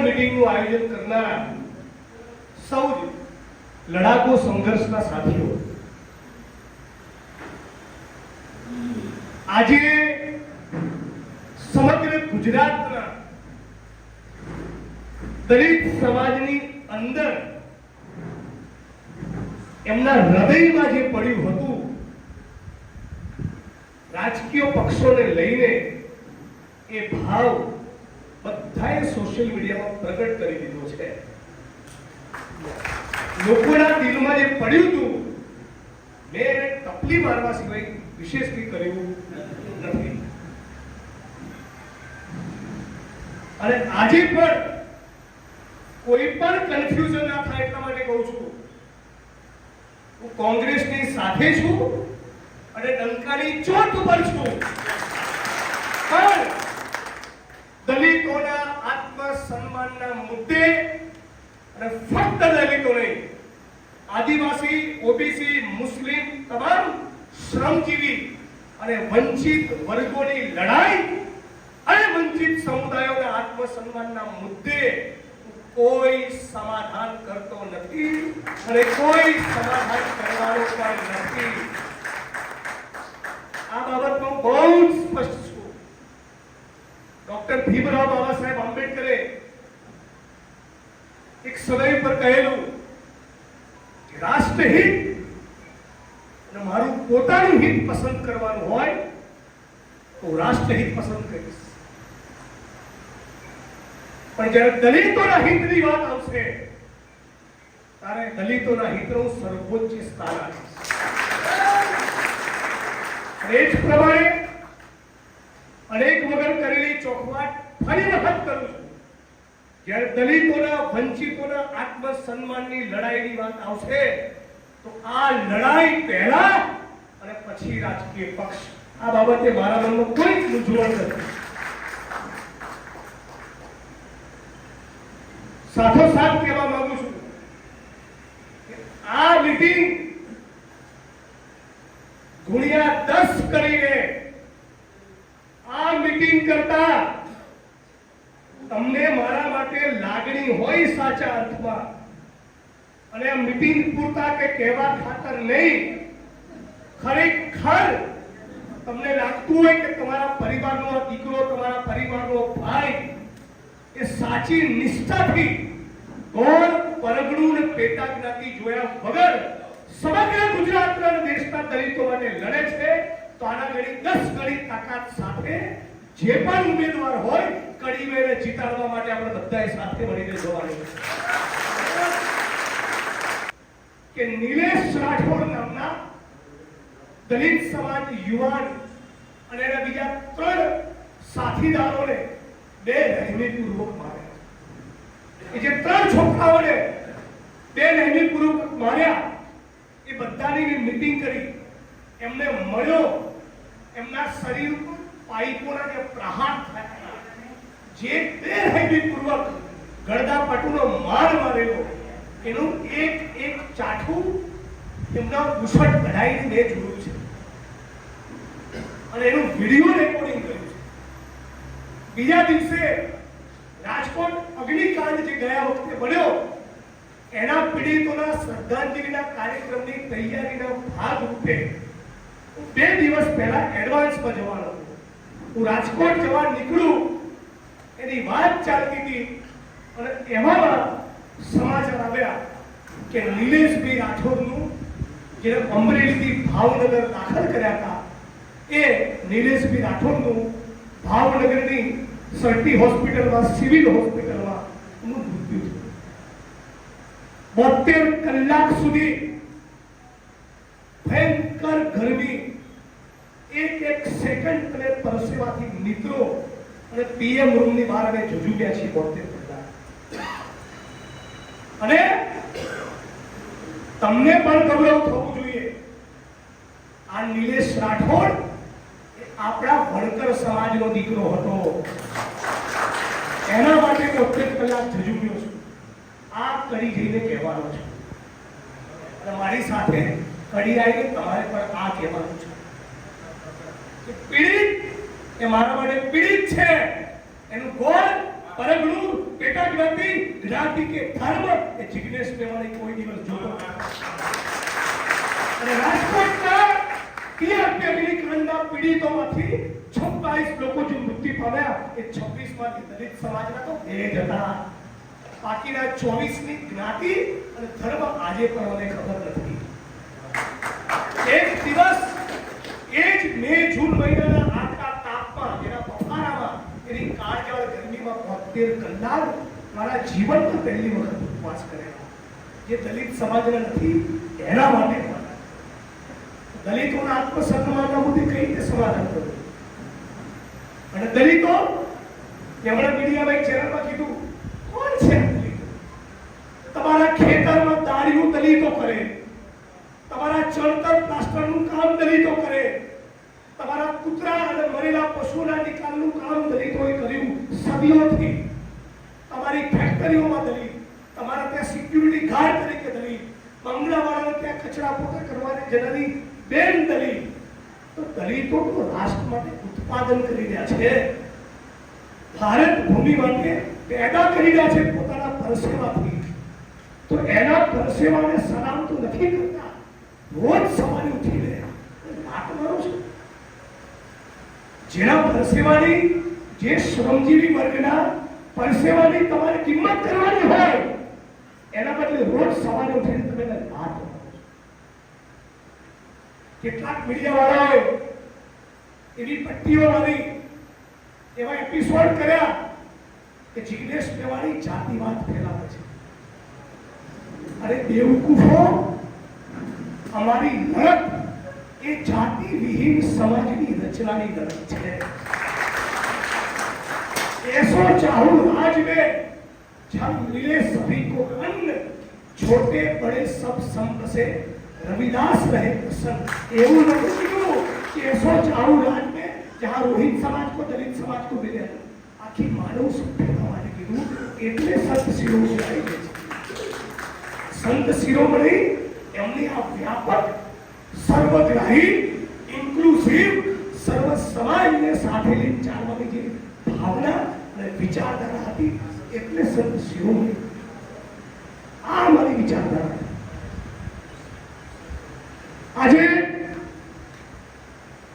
મીટિંગનું આયોજન કરનાર સૌ લડાકુ સંઘર્ષના સાથીઓ, આજે સમગ્ર ગુજરાતના દલિત સમાજની અંદર એમના હૃદયમાં જે પડ્યું હતું, રાજકીય પક્ષોને લઈને એ ભાવ બધાએ સોશિયલ મીડિયામાં પ્રગટ કરી દીધો છે. લોકોના દિલમાં જે પડ્યું હતું, મેં એને ટપલી મારવા સિવાય વિશેષ કંઈ કર્યું નથી. અને આજે પણ કોઈ પણ કન્ફ્યુઝન ના થાય એટલા માટે કહું છું, હું કોંગ્રેસની સાથે છું અને ડંકાની ચોટ ઉપર છું, પણ દલિતોના આત્મસન્માનના મુદ્દે અને ફક્ત દલિતો નહીં, આદિવાસી, ઓબીસી, મુસ્લિમ, તમામ શ્રમજીવી અને વંચિત વર્ગોની લડાઈ અને વંચિત સમુદાયોના આત્મસન્માનના મુદ્દે કોઈ સમાધાન કરતો નથી અને કોઈ સમાધાન કરવાનો પણ નથી. આ બાબતમાં બહુ જ સ્પષ્ટ છું. ડોક્ટર ભીમરાવ બાબા સાહેબ આંબેડકરે એક સમય પર કહેલું કે રાષ્ટ્રહિત અને મારું પોતાનું હિત પસંદ કરવાનું હોય તો રાષ્ટ્રહિત પસંદ કરીશ, પણ જ્યારે દલિતોના હિતની વાત આવશે ત્યારે દલિતોના હિતનું સર્વોચ્ચ સ્થાન આપીશ. એ જ પ્રમાણે અનેક વગર કરેલી ચોખવાટ ફરી વખત કરું છું. જ્યારે દલિતોના, વંચિતોના આત્મસન્માનની લડાઈની વાત આવશે તો આ લડાઈ પહેલા અને પછી રાજકીય પક્ષ, આ બાબતે મારા મનમાં કોઈ મૂંઝવણ નથી. સાથોસાથ કહેવા માંગુ છું કે આ મીટિંગ ગુણ્યા 10 કરીને આ મીટિંગ કરતા તમને મારા માટે લાગણી હોય સાચા અર્થમાં, અને આ મીટિંગ પૂરતા કે કહેવા ખાતર નહીં, ખરેખર તમને લાગતું હોય કે તમારા પરિવારનો દીકરો, તમારા પરિવારનો ભાઈ એ સાચી નિષ્ઠાથી ગોળ, પરગણું અને પેટા જ્ઞાતિ જોયા વગર સમગ્ર ગુજરાતના દેશના દલિતો માટે લડે છે, તો આના ઘડી 10 ગણી તાકાત સાથે જે પણ ઉમેદવાર હોય કડીમેને જીતાડવા માટે આપણે બધાએ સાથે મળીને જવાનું છે. કે નિલેશ રાઠોડ નામના દલિત સમાજ યુવાન અને એના બીજા 3 સાથીદારોને બેરહેમીપૂર્વક માર્યા. એ જે 3 છોકરાઓને બેરહેમીપૂર્વક માર્યા, એ બધાની મીટિંગ કરી, એમને મળ્યો, એમના શરીર ઉપર પાઇપોના જે પ્રહાર થયા, જે બેરહેમીપૂર્વક ગળદાપટુનો માર મારેલો, એનું એક એક ચાઠું એમના ઉછળ કઢાઈને મેં જોયું છે અને એનું વિડીયો રેકોર્ડિંગ કર્યું છે. બીજા દિવસે રાજકોટ અગ્નિકાંડ જે ગયા વખતે બન્યો, એના પીડિતોના શ્રદ્ધાંજલિના કાર્યક્રમની તૈયારીના ભાગ રૂપે 2 દિવસ પહેલા એડવાન્સમાં જવાનો હતો. હું રાજકોટ જવા નીકળું એની વાત ચાલતી હતી અને એવામાં સમાચાર આવ્યા કે નિલેશભાઈ રાઠોડનું જે અમરેલીથી ભાવનગર દાખલ કર્યા હતા, એ નિલેશભાઈ રાઠોડનું ભાવનગરની સર્ટી હોસ્પિટલમાં, સિવિલ હોસ્પિટલમાં એનું મૃત્યુ થયું. 72 કલાક સુધી ભયંકર ગરમી, એક સેકન્ડ અને પરસેવાથી મિત્રો અને પીએમ રૂમની બહાર અમે જુજુબ્યા છીએ 72 કલાક. અને તમને પણ ગૌરવ થવું જોઈએ, આ નિલેશ રાઠોડ આપણા વણકર સમાજનો દીકરો હતો, એના માટે 72 કલાક જજુમ્યો છું. આ કરી જઈને કહેવાનો છે અને મારી સાથે કડી આવીને તમારે પણ આ કહેવાનું છે કે પીડિત એ મારા માટે પીડિત છે, એનું ગોળ પરગણું, પેટા જ્ઞાતિ, જ્ઞાતિ કે ધર્મ એ જિગ્નેશ મેવાણી કોઈ દિવસ જોતો નથી. અને રાજકોટના ટીઆરપી અગ્નિકાંડના પીડિતોમાંથી 26 લોકો જે મૃત્યુ પામ્યા એ 26 માંથી દલિત સમાજના તો 2 જ હતા. બાકીના 24 ની જ્ઞાતિ અને ધર્મ આજે પણ મને ખબર નથી. એક દિવસ એ જ મે જૂન મહિનાના આટલા તાપમાં, જેના બફારામાં, એની કાળઝાળ ગરમીમાં 72 કલાક મારા જીવનમાં પહેલી વખત ઉપવાસ કરેલા. જે દલિત સમાજના નથી એના માટે પણ દલિતોના આત્મસન્માનના મુદ્દે કઈ રીતે સમાધાન કરવું. અને દલિતો એમણે મીડિયામાં એક ચેનલમાં કીધું, કોણ છે દલિતો? તમારા ખેતરમાં દાળિયું દલિતો કરે, તમારા ચણતર પ્લાસ્ટરનું કામ દલિતો કરે, તમારા કૂતરા અને મરેલા પશુના નિકાલનું કામ દલિતોએ કર્યું સદીઓથી. તમારી ફેક્ટરીઓમાં દલિત, તમારા ત્યાં સિક્યુરિટી ગાર્ડ તરીકે દલિત, બંગલાવાળાને ત્યાં કચરા પોતા કરવાની જનારી બેન દલિત. તો દલિતો તો રાષ્ટ્ર માટે ઉત્પાદન કરી રહ્યા છે, ભારત ભૂમિ માટે પેદા કરી રહ્યા છે પોતાના પરસેવાથી. તો એના પરસેવાને સલામ તો નથી કરતા. રોજ સવારે ઉઠીને લાત મારો છો. જેના પરસેવાની, જે શ્રમજીવી વર્ગના પરસેવાની તમારે કિંમત કરવાની હોય, એના બદલે રોજ સવારે ઉઠીને તમે લાત મારો. કેટલાક મીડિયા વાળાએ એવી પટ્ટીઓ મારી, એવા એપિસોડ કર્યા કે જિગ્નેશ મેવાણી જાતિવાદ ફેલાવે છે. અરે બેવકૂફો, અમારી લડત એ જાતિ વિહીન સમાજની રચનાની લડત છે. ऐसो चाहूं राज में जब मिले सभी को अन्न, छोटे बड़े सब संग से रविदास रहे प्रसन्न. એવું નથી કીધું કે ऐसो चाहूं राज में जहां रोहित समाज को दलित समाज को मिले. આખી માનવ સભ્યતા માટે કીધું. એટલે સંત શિરોમણી આવી ગઈ છે. સંત શિરોમણી એમની આ વ્યાપક, સર્વગ્રાહી, ઇન્ક્લુસિવ, સર્વ સમાજને સાથે લઈને ચાલવાની જે ભાવના અને વિચારધારા હતી, એટલે સંત શિરોમણી. આ મારી વિચારધારા. આજે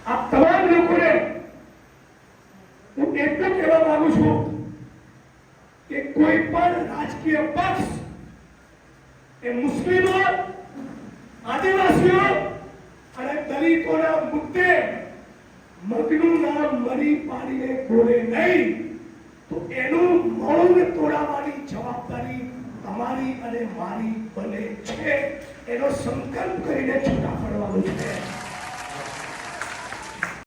આ તમામ લોકોને હું એટલું કહેવા માંગુ છું કે કોઈ પણ રાજકીય પક્ષ એ મુસ્લિમો, આદિવાસીઓ અને દલિતોના મુદ્દે મગનું નામ મરી પાડીને બોલે નહીં, તો એનું મૌન તોડાવવાની જવાબદારી તમારી અને મારી બને છે. એનો સંકલ્પ કરીને છૂટા પડવાનું છે.